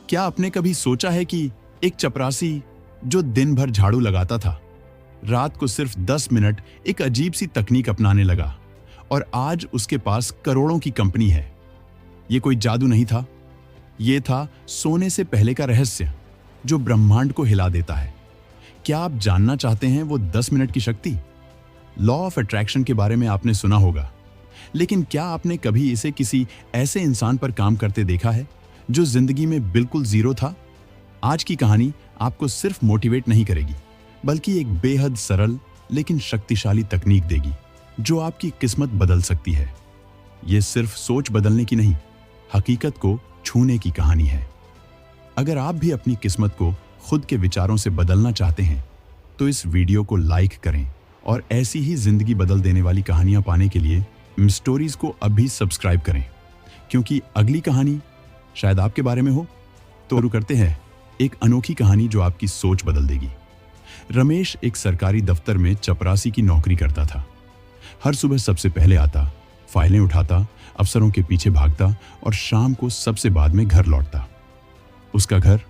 क्या आपने कभी सोचा है कि एक चपरासी जो दिन भर झाड़ू लगाता था, रात को सिर्फ 10 मिनट एक अजीब सी तकनीक अपनाने लगा और आज उसके पास करोड़ों की कंपनी है। ये कोई जादू नहीं था, ये था सोने से पहले का रहस्य जो ब्रह्मांड को हिला देता है। क्या आप जानना चाहते हैं वो 10 मिनट की शक्ति? लॉ ऑफ अट्रैक्शन के बारे में आपने सुना होगा, लेकिन क्या आपने कभी इसे किसी ऐसे इंसान पर काम करते देखा है जो जिंदगी में बिल्कुल जीरो था? आज की कहानी आपको सिर्फ मोटिवेट नहीं करेगी, बल्कि एक बेहद सरल लेकिन शक्तिशाली तकनीक देगी जो आपकी किस्मत बदल सकती है। यह सिर्फ सोच बदलने की नहीं, हकीकत को छूने की कहानी है। अगर आप भी अपनी किस्मत को खुद के विचारों से बदलना चाहते हैं तो इस वीडियो को लाइक करें और ऐसी ही जिंदगी बदल देने वाली कहानियां पाने के लिए स्टोरीज को अभी सब्सक्राइब करें, क्योंकि अगली कहानी शायद आपके बारे में हो। तो शुरू करते हैं एक अनोखी कहानी जो आपकी सोच बदल देगी। रमेश एक सरकारी दफ्तर में चपरासी की नौकरी करता था। हर सुबह सबसे पहले आता, फाइलें उठाता, अफसरों के पीछे भागता और शाम को सबसे बाद में घर लौटता। उसका घर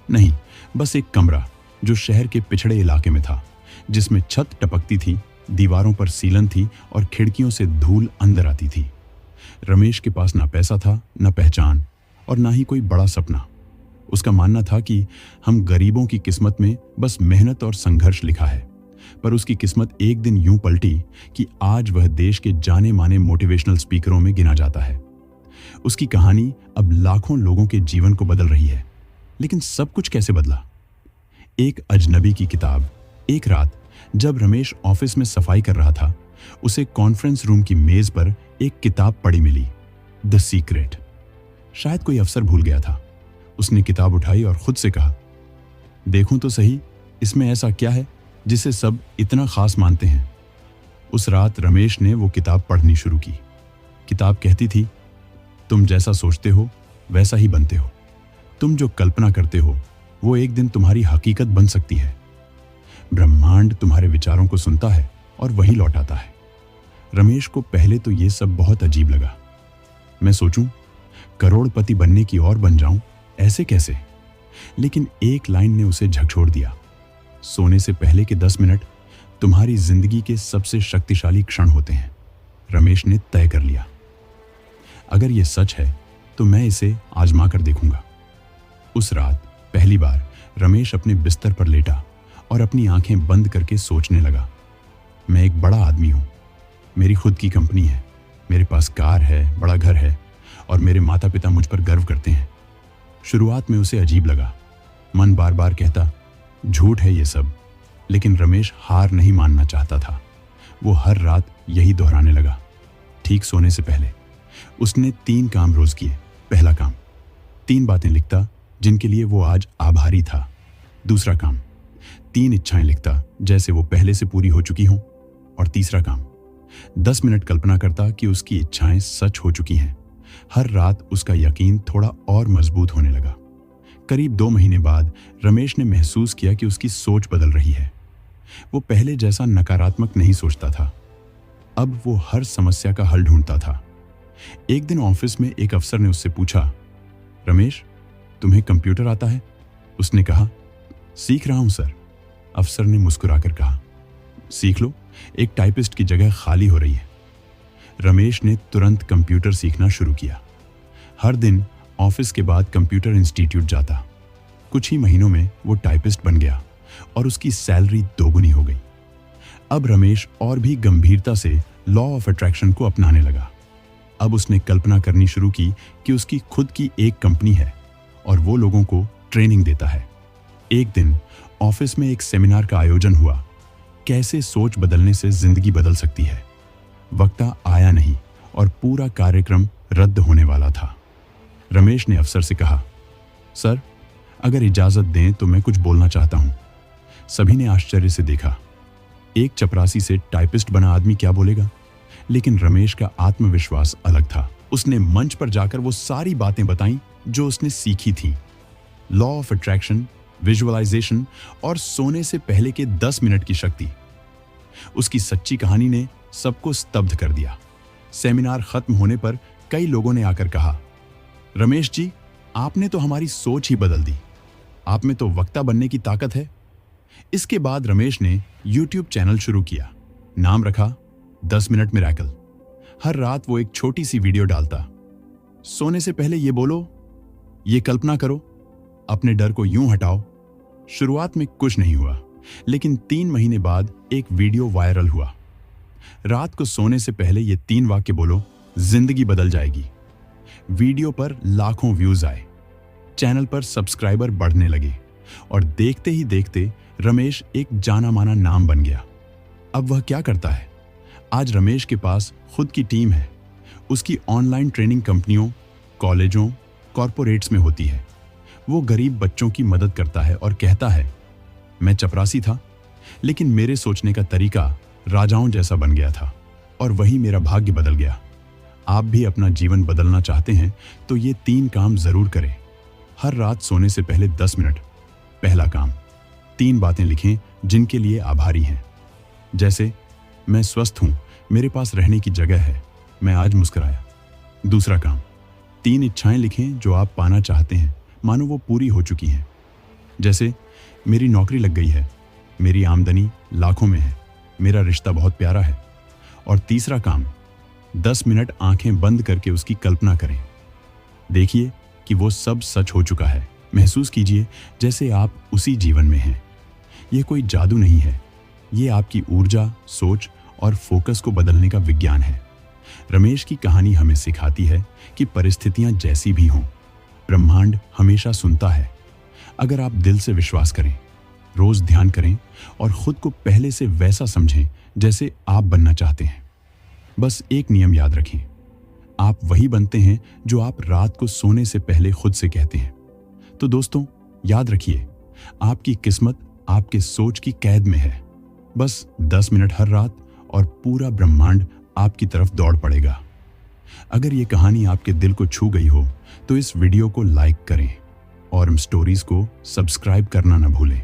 नहीं, बस एक कमरा जो शहर के पिछड़े इलाके में था, जिसमें छत टपकती थी, दीवारों पर सीलन थी और खिड़कियों से धूल अंदर आती थी। रमेश के पास ना पैसा था, ना पहचान और ना ही कोई बड़ा सपना। उसका मानना था कि हम गरीबों की किस्मत में बस मेहनत और संघर्ष लिखा है। पर उसकी किस्मत एक दिन यूं पलटी कि आज वह देश के जाने माने मोटिवेशनल स्पीकरों में गिना जाता है। उसकी कहानी अब लाखों लोगों के जीवन को बदल रही है। लेकिन सब कुछ कैसे बदला? एक अजनबी की किताब। एक रात जब रमेश ऑफिस में सफाई कर रहा था, उसे कॉन्फ्रेंस रूम की मेज पर एक किताब पड़ी मिली, द सीक्रेट। शायद कोई अफसर भूल गया था। उसने किताब उठाई और खुद से कहा, देखूं तो सही, इसमें ऐसा क्या है जिसे सब इतना खास मानते हैं। उस रात रमेश ने वो किताब पढ़नी शुरू की। किताब कहती थी, तुम जैसा सोचते हो वैसा ही बनते हो। तुम जो कल्पना करते हो वो एक दिन तुम्हारी हकीकत बन सकती है। ब्रह्मांड तुम्हारे विचारों को सुनता है और वही लौटाता है। रमेश को पहले तो ये सब बहुत अजीब लगा। मैं सोचूं, करोड़पति बनने की और बन जाऊं, ऐसे कैसे? लेकिन एक लाइन ने उसे झकझोर दिया, सोने से पहले के 10 मिनट तुम्हारी जिंदगी के सबसे शक्तिशाली क्षण होते हैं। रमेश ने तय कर लिया, अगर ये सच है तो मैं इसे आजमा कर देखूंगा। उस रात पहली बार रमेश अपने बिस्तर पर लेटा और अपनी आंखें बंद करके सोचने लगा, मैं एक बड़ा आदमी हूं, मेरी खुद की कंपनी है, मेरे पास कार है, बड़ा घर है और मेरे माता पिता मुझ पर गर्व करते हैं। शुरुआत में उसे अजीब लगा। मन बार बार कहता, झूठ है ये सब। लेकिन रमेश हार नहीं मानना चाहता था। वो हर रात यही दोहराने लगा। ठीक सोने से पहले उसने 3 काम रोज किए। पहला काम, 3 बातें लिखता जिनके लिए वो आज आभारी था। दूसरा काम, 3 इच्छाएं लिखता जैसे वो पहले से पूरी हो चुकी हों। और तीसरा काम, 10 मिनट कल्पना करता कि उसकी इच्छाएं सच हो चुकी हैं। हर रात उसका यकीन थोड़ा और मजबूत होने लगा। करीब 2 महीने बाद रमेश ने महसूस किया कि उसकी सोच बदल रही है। वो पहले जैसा नकारात्मक नहीं सोचता था। अब वो हर समस्या का हल ढूंढता था। एक दिन ऑफिस में एक अफसर ने उससे पूछा, रमेश, तुम्हें कंप्यूटर आता है? उसने कहा, सीख रहा हूं सर। अफसर ने मुस्कुराकर कहा, सीख लो, एक टाइपिस्ट की जगह खाली हो रही है। रमेश ने तुरंत कंप्यूटर सीखना शुरू किया। हर दिन ऑफिस के बाद कंप्यूटर इंस्टीट्यूट जाता। कुछ ही महीनों में वो टाइपिस्ट बन गया और उसकी सैलरी 2 गुनी हो गई। अब रमेश और भी गंभीरता से लॉ ऑफ अट्रैक्शन को अपनाने लगा। अब उसने कल्पना करनी शुरू की कि उसकी खुद की एक कंपनी है और वो लोगों को ट्रेनिंग देता है। एक दिन ऑफिस में एक सेमिनार का आयोजन हुआ, कैसे सोच बदलने से जिंदगी बदल सकती है। वक्ता आया नहीं और पूरा कार्यक्रम रद्द होने वाला था। रमेश ने अफसर से कहा, सर, अगर इजाजत दें तो मैं कुछ बोलना चाहता हूं। सभी ने आश्चर्य से देखा। एक चपरासी से टाइपिस्ट बना आदमी क्या बोलेगा? लेकिन रमेश का आत्मविश्वास अलग था। उसने मंच पर जाकर वो सारी बातें बताईं जो उसने सीखी थी। लॉ ऑफ अट्रैक्शन, विजुअलाइजेशन और सोने से पहले के 10 मिनट की शक्ति। उसकी सच्ची कहानी ने सबको स्तब्ध कर दिया। सेमिनार खत्म होने पर कई लोगों ने आकर कहा, रमेश जी, आपने तो हमारी सोच ही बदल दी। आप में तो वक्ता बनने की ताकत है। इसके बाद रमेश ने YouTube चैनल शुरू किया। नाम रखा 10 मिनट मिरेकल। हर रात वो एक छोटी सी वीडियो डालता। सोने से पहले ये बोलो, ये कल्पना करो, अपने डर को यूं हटाओ। शुरुआत में कुछ नहीं हुआ, लेकिन 3 महीने बाद एक वीडियो वायरल हुआ। रात को सोने से पहले ये 3 वाक्य बोलो, जिंदगी बदल जाएगी। वीडियो पर लाखों व्यूज आए, चैनल पर सब्सक्राइबर बढ़ने लगे और देखते ही देखते रमेश एक जाना माना नाम बन गया। अब वह क्या करता है? आज रमेश के पास खुद की टीम है। उसकी ऑनलाइन ट्रेनिंग कंपनियों, कॉलेजों, कॉरपोरेट्स में होती है। वो गरीब बच्चों की मदद करता है और कहता है, मैं चपरासी था, लेकिन मेरे सोचने का तरीका राजाओं जैसा बन गया था और वही मेरा भाग्य बदल गया। आप भी अपना जीवन बदलना चाहते हैं तो ये 3 काम जरूर करें। हर रात सोने से पहले 10 मिनट। पहला काम, 3 बातें लिखें जिनके लिए आभारी हैं। जैसे, मैं स्वस्थ हूं, मेरे पास रहने की जगह है, मैं आज मुस्कुराया। दूसरा काम, 3 इच्छाएं लिखें जो आप पाना चाहते हैं, मानो वो पूरी हो चुकी हैं। जैसे, मेरी नौकरी लग गई है, मेरी आमदनी लाखों में है, मेरा रिश्ता बहुत प्यारा है। और तीसरा काम, 10 मिनट आंखें बंद करके उसकी कल्पना करें। देखिए कि वो सब सच हो चुका है। महसूस कीजिए जैसे आप उसी जीवन में हैं। यह कोई जादू नहीं है, ये आपकी ऊर्जा, सोच और फोकस को बदलने का विज्ञान है। रमेश की कहानी हमें सिखाती है कि परिस्थितियां जैसी भी हों, ब्रह्मांड हमेशा सुनता है। अगर आप दिल से विश्वास करें, रोज ध्यान करें और खुद को पहले से वैसा समझें जैसे आप बनना चाहते हैं। बस एक नियम याद रखें, आप वही बनते हैं जो आप रात को सोने से पहले खुद से कहते हैं। तो दोस्तों, याद रखिए, आपकी किस्मत आपके सोच की कैद में है। बस 10 मिनट हर रात और पूरा ब्रह्मांड आपकी तरफ दौड़ पड़ेगा। अगर ये कहानी आपके दिल को छू गई हो तो इस वीडियो को लाइक करें और स्टोरीज को सब्सक्राइब करना न भूलें,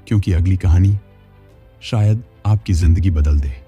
क्योंकि अगली कहानी शायद आपकी जिंदगी बदल दे।